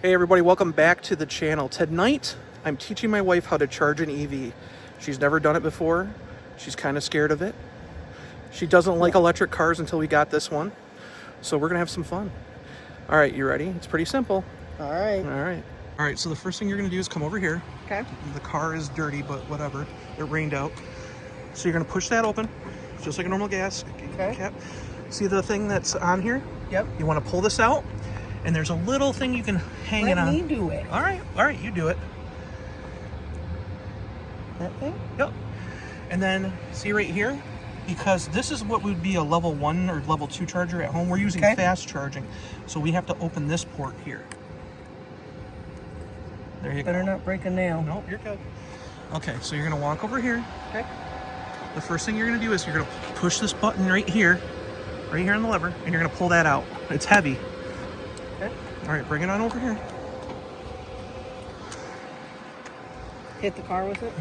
Hey everybody, welcome back to the channel. Tonight, I'm teaching my wife how to charge an EV. She's never done it before. She's kind of scared of it. She doesn't like electric cars until we got this one. So we're gonna have some fun. All right, you ready? It's pretty simple. All right. All right, so the first thing you're gonna do is come over here. Okay. The car is dirty, but whatever. It rained out. So you're gonna push that open, just like a normal gas cap. See the thing that's on here? Yep. You wanna pull this out, and there's a little thing you can hang it on. Let me do it. All right, you do it. That thing? Yep. And then see right here, because this is what would be a level 1 or level 2 charger at home. We're using fast charging, so we have to open this port here. There you go. Better not break a nail. Nope, you're good. Okay, so you're gonna walk over here. Okay. The first thing you're gonna do is you're gonna push this button right here on the lever, and you're gonna pull that out. It's heavy. Okay. All right, bring it on over here. Hit the car with it?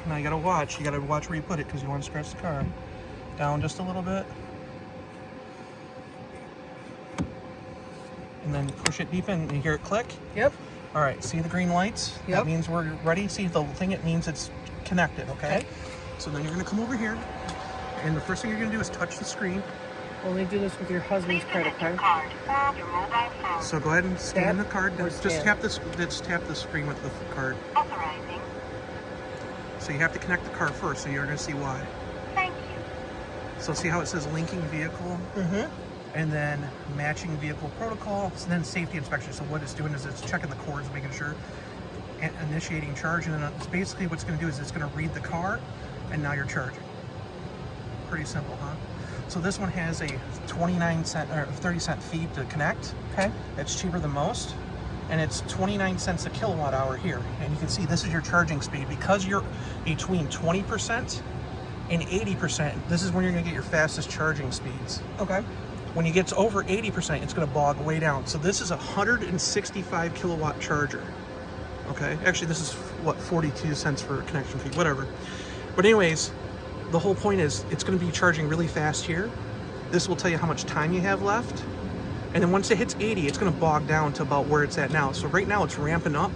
Now you gotta watch. You gotta watch where you put it because you want to scratch the car. Down just a little bit. And then push it deep in and you hear it click. Yep. All right, see the green lights? Yep. That means we're ready. See the thing, it means it's connected, okay? So then you're gonna come over here, and the first thing you're gonna do is touch the screen. Only do this with your husband's credit card. So go ahead and scan the card. Or Just scan? tap this. Just tap the screen with the card. Authorizing. So you have to connect the car first, so you're gonna see why. Thank you. So see how it says linking vehicle? Mm-hmm. And then matching vehicle protocol, and then safety inspection. So what it's doing is it's checking the cords, making sure, and initiating charge, and then it's basically what's going to do is it's going to read the car, and now you're charging. Pretty simple, huh? So this one has a 29-cent or 30-cent fee to connect. Okay. It's cheaper than most, and it's 29 cents a kilowatt hour here. And you can see this is your charging speed because you're between 20% and 80%. This is when you're going to get your fastest charging speeds. Okay. When it gets over 80%, it's going to bog way down. So this is a 165 kilowatt charger. Okay, actually this is what, 42 cents for a connection fee, whatever. But anyways, the whole point is it's going to be charging really fast here. This will tell you how much time you have left. And then once it hits 80, it's going to bog down to about where it's at now. So right now it's ramping up,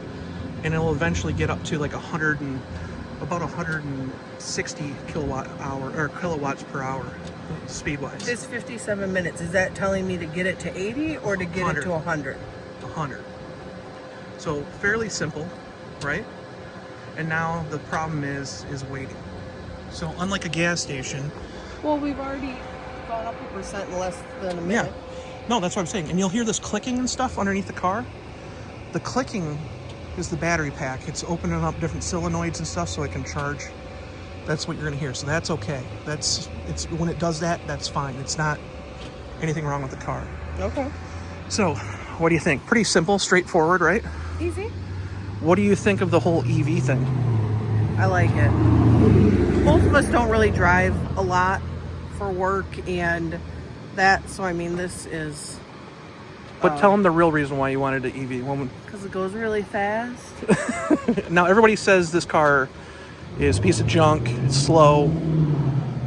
and it'll eventually get up to like about 160 kilowatt hour or kilowatts per hour speed wise. It's 57 minutes. Is that telling me to get it to 80 or to get it to 100? 100. So fairly simple, right? And now the problem is waiting. So unlike a gas station. Well, we've already gone up a percent in less than a minute. Yeah. No, that's what I'm saying. And you'll hear this clicking and stuff underneath the car. The clicking is the battery pack. It's opening up different solenoids and stuff so it can charge. That's what you're gonna hear. So that's okay. It's when it does that, that's fine. It's not anything wrong with the car. Okay. So what do you think? Pretty simple, straightforward, right? Easy. What do you think of the whole EV thing? I like it. Both of us don't really drive a lot for work and that, so I mean, this is... But tell them the real reason why you wanted the EV. Because it goes really fast. Now everybody says this car is a piece of junk, it's slow.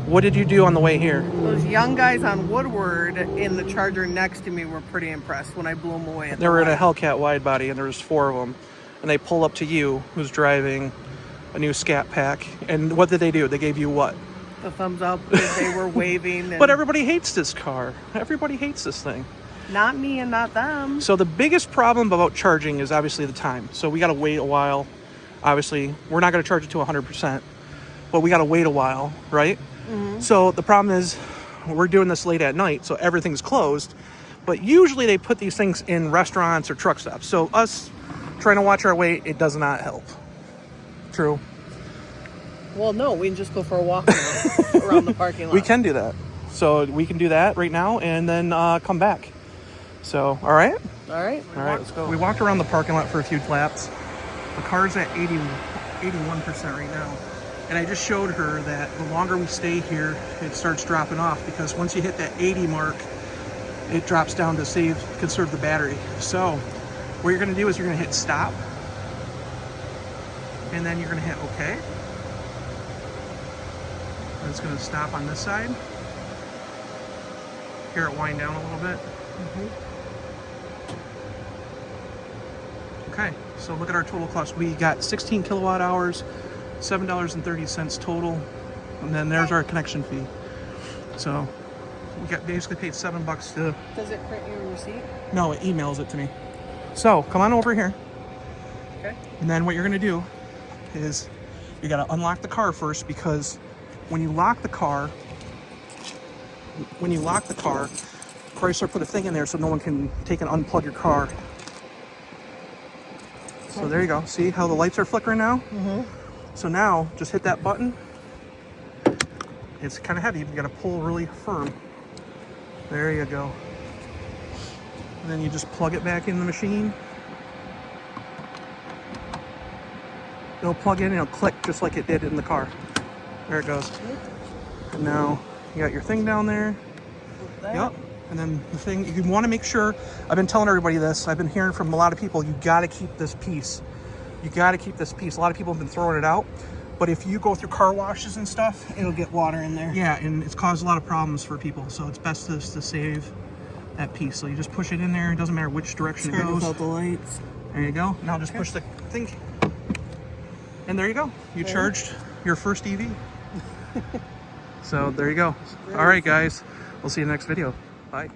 What did you do on the way here? Those young guys on Woodward in the Charger next to me were pretty impressed when I blew them away. They were in a Hellcat wide body, and there was 4 of them. And they pull up to you, who's driving a new Scat pack. And what did they do? They gave you what? The thumbs up. They were waving. And But everybody hates this car. Everybody hates this thing. not me and not them. So the biggest problem about charging is obviously the time. So we got to wait a while. Obviously, we're not going to charge it to 100%, but we got to wait a while, right? Mm-hmm. So the problem is we're doing this late at night, so everything's closed. But usually they put these things in restaurants or truck stops. So us trying to watch our weight, it does not help. True. Well, no, we can just go for a walk around the parking lot. We can do that. So we can do that right now and then come back. So, all right? All right. All right, let's go. We walked around the parking lot for a few laps. The car's at 81% right now. And I just showed her that the longer we stay here, it starts dropping off because once you hit that 80 mark, it drops down to conserve the battery. So what you're gonna do is you're gonna hit stop. And then you're gonna hit okay. And it's gonna stop on this side. Hear it wind down a little bit. Okay, so look at our total cost. We got 16 kilowatt hours, $7.30 total, and then there's our connection fee. So we got basically paid $7 to. Does it print your receipt? No, it emails it to me. So come on over here. Okay. And then what you're gonna do is you gotta unlock the car first, because when you lock the car, Chrysler put a thing in there so no one can take and unplug your car. So there you go. See how the lights are flickering now? Mm-hmm. So now just hit that button. It's kind of heavy. You gotta pull really firm. There you go. And then you just plug it back in the machine. It'll plug in and it'll click just like it did in the car. There it goes. And now you got your thing down there. Yep. And then the thing, you want to make sure, I've been telling everybody this, I've been hearing from a lot of people, you got to keep this piece. You got to keep this piece. A lot of people have been throwing it out. But if you go through car washes and stuff, It'll get water in there. yeah, and it's caused a lot of problems for people. So it's best to save that piece. So you just push it in there. It doesn't matter which direction it Turn goes. without the lights. There you go. Now just push the thing. And there you go. You charged your first EV. So there you go. All right, guys. We'll see you in the next video. Bye.